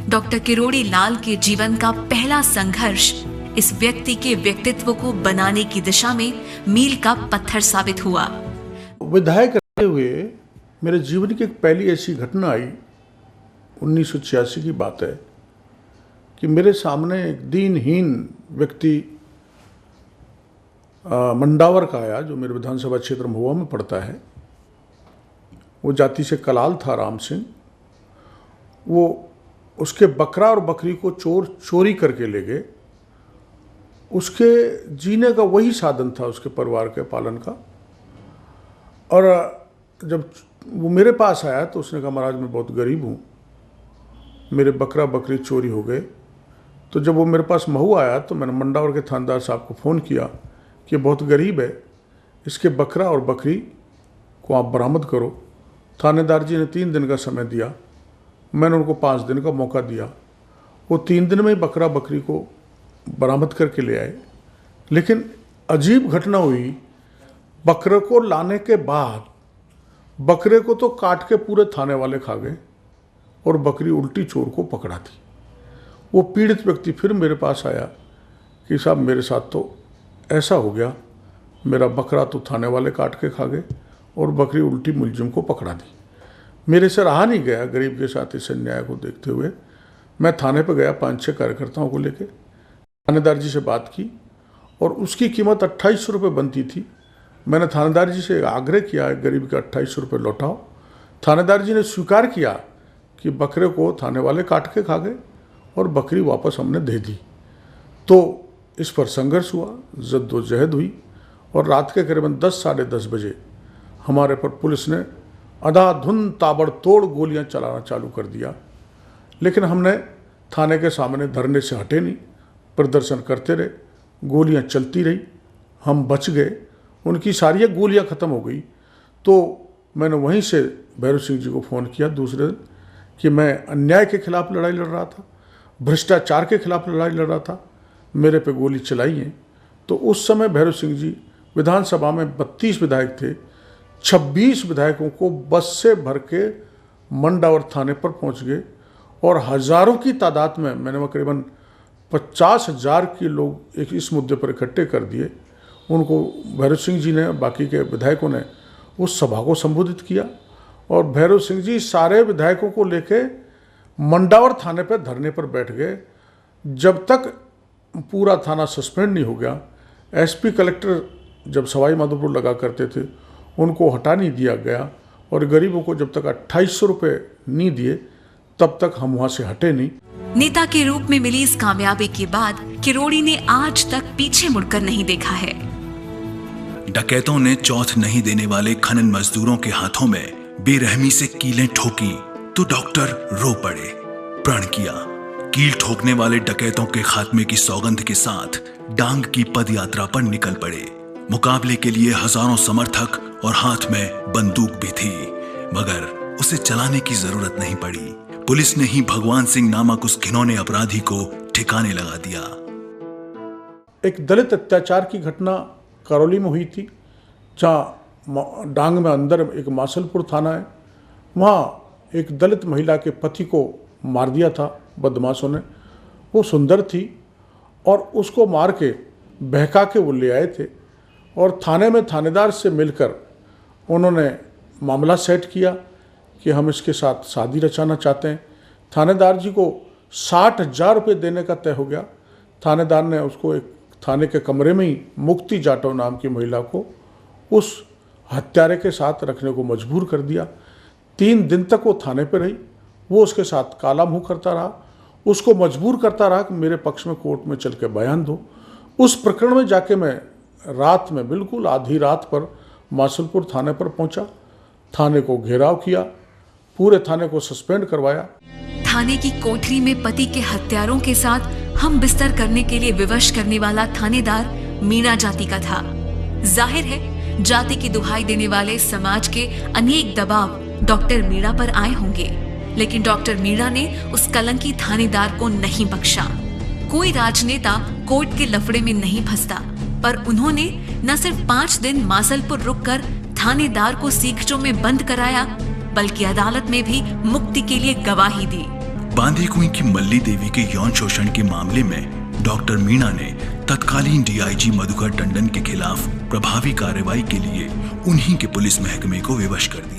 Doctor Kirori लाल के जीवन का पहला संघर्ष इस व्यक्ति के व्यक्तित्व को बनाने की दिशा में मील का पत्थर साबित हुआ। विधायक रहते हुए मेरे जीवन की एक पहली ऐसी घटना आई, 1986 की बात है, कि मेरे सामने एक दीनहीन व्यक्ति मंडावर का आया, जो मेरे विधानसभा क्षेत्र महुआ में पड़ता है। वो जाति से कलाल था, राम सिंह। वो उसके बकरा और बकरी को चोरी करके ले गए। उसके जीने का वही साधन था, उसके परिवार के पालन का। और जब वो मेरे पास आया तो उसने कहा, महाराज मैं बहुत गरीब हूँ, मेरे बकरा बकरी चोरी हो गए। तो जब वो मेरे पास महू आया तो मैंने मंडावर के थानेदार साहब को फ़ोन किया कि बहुत गरीब है, इसके बकरा और बकरी को आप बरामद करो। थानेदार जी ने 3 दिन का समय दिया, मैंने उनको 5 दिन का मौका दिया। वो 3 दिन में ही बकरा बकरी को बरामद करके ले आए। लेकिन अजीब घटना हुई, बकरे को लाने के बाद बकरे को तो काट के पूरे थाने वाले खा गए और बकरी उल्टी चोर को पकड़ा थी। वो पीड़ित व्यक्ति फिर मेरे पास आया कि साहब मेरे साथ तो ऐसा हो गया, मेरा बकरा तो थाने वाले काट के खा गए और बकरी उल्टी मुलजिम को पकड़ा दी। मेरे से रहा नहीं गया गरीब के साथ इस अन्याय को देखते हुए। मैं थाने पर गया 5-6 कार्यकर्ताओं को लेकर, थानेदार जी से बात की और उसकी कीमत 2800 रुपये बनती थी। मैंने थानेदार जी से आग्रह किया, गरीब के 2800 रुपये लौटाओ। थानेदार जी ने स्वीकार किया कि बकरे को थाने वाले काट के खा गए और बकरी वापस हमने दे दी। तो इस पर संघर्ष हुआ, जद्दोजहद हुई और रात के करीबन 10 साढ़े 10 बजे हमारे पर पुलिस ने अंधाधुंध ताबड़तोड़ गोलियां चलाना चालू कर दिया। लेकिन हमने थाने के सामने धरने से हटे नहीं, प्रदर्शन करते रहे, गोलियां चलती रही, हम बच गए। उनकी सारी गोलियां ख़त्म हो गई। तो मैंने वहीं से भैरव सिंह जी को फ़ोन किया दूसरे दिन कि मैं अन्याय के खिलाफ लड़ाई लड़ रहा था, भ्रष्टाचार के खिलाफ लड़ाई लड़ रहा था, मेरे पे गोली चलाई है। तो उस समय भैरव सिंह जी विधानसभा में 32 विधायक थे, 26 विधायकों को बस से भर के मंडावर थाने पर पहुंच गए और हज़ारों की तादाद में मैंने वह करीबन 50,000 के लोग इस मुद्दे पर इकट्ठे कर दिए। उनको भैरव सिंह जी ने, बाकी के विधायकों ने उस सभा को संबोधित किया और भैरव सिंह जी सारे विधायकों को लेके मंडावर थाने पर धरने पर बैठ गए जब तक पूरा थाना सस्पेंड नहीं हो गया। एसपी कलेक्टर जब सवाई माधोपुर लगा करते थे उनको हटा नहीं दिया गया और गरीबों को जब तक 2800 रुपये नहीं दिए तब तक हम वहाँ से हटे नहीं। नेता के रूप में मिली इस कामयाबी के बाद किरोड़ी ने आज तक पीछे मुड़कर नहीं देखा है। डकैतों ने चौथ नहीं देने वाले खनन मजदूरों के हाथों में बेरहमी से कीलें ठोकी तो डॉक्टर रो पड़े, प्रण किया। कील ठोकने वाले डकैतों के खात्मे की सौगंध के साथ डांग की पद यात्रा पर निकल पड़े। मुकाबले के लिए हजारों समर्थक और हाथ में बंदूक भी थी, मगर उसे चलाने की जरूरत नहीं पड़ी। पुलिस ने ही भगवान सिंह नामक उस घिनौने अपराधी को ठिकाने लगा दिया। एक दलित अत्याचार की घटना करौली में हुई थी, जहाँ डांग में अंदर एक मासलपुर थाना है, वहाँ एक दलित महिला के पति को मार दिया था बदमाशों ने। वो सुंदर थी और उसको मार के बहका के वो ले आए थे और थाने में थानेदार से मिलकर उन्होंने मामला सेट किया कि हम इसके साथ शादी रचाना चाहते हैं। थानेदार जी को 60,000 रुपये देने का तय हो गया। थानेदार ने उसको एक थाने के कमरे में ही मुक्ति जाटव नाम की महिला को उस हत्यारे के साथ रखने को मजबूर कर दिया। 3 दिन तक वो थाने पर रही, वो उसके साथ काला मुँह करता रहा, उसको मजबूर करता रहा कि मेरे पक्ष में कोर्ट में चल के बयान दो। उस प्रकरण में जाके मैं रात में, बिल्कुल आधी रात पर मासलपुर थाने पर पहुंचा, थाने को घेराव किया, पूरे थाने को सस्पेंड करवाया। थाने की कोठरी में पति के हत्यारों के साथ हम बिस्तर करने के लिए विवश करने वाला थानेदार मीणा जाति का था। जाहिर है जाति की दुहाई देने वाले समाज के अनेक दबाव डॉक्टर मीणा पर आए होंगे, लेकिन डॉक्टर मीणा ने उस कलंकी थानेदार को नहीं बख्शा। कोई राजनेता कोर्ट के लफड़े में नहीं फंसता, पर उन्होंने न सिर्फ 5 दिन मासलपुर रुककर थानेदार को सीखचों में बंद कराया, बल्कि अदालत में भी मुक्ति के लिए गवाही दी। बांदी कुएं की मल्ली देवी के यौन शोषण के मामले में डॉक्टर मीणा ने तत्कालीन डीआईजी मधुकर टंडन के खिलाफ प्रभावी कार्रवाई के लिए उन्हीं के पुलिस महकमे को विवश कर दिया।